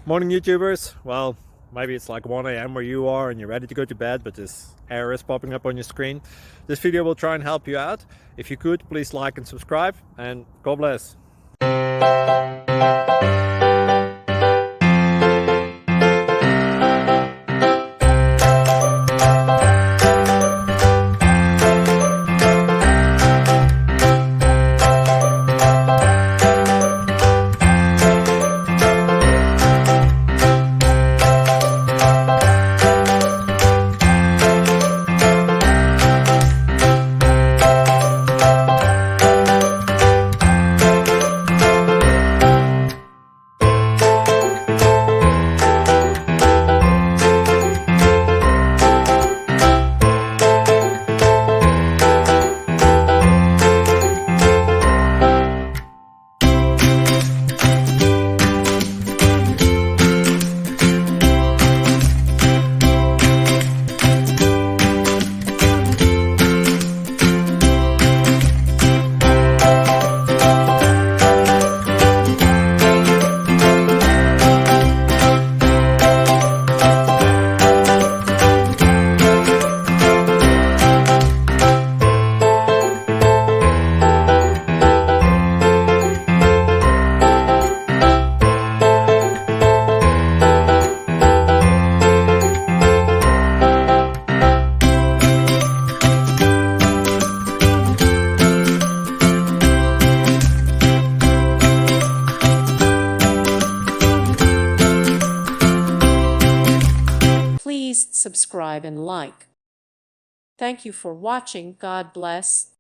Morning YouTubers. Well, maybe it's like 1 a.m. where you are and you're ready to go to bed, but this error is popping up on your screen. This video will try and help you out. If you could, please like and subscribe, and God bless. Please subscribe and like. Thank you for watching. God bless.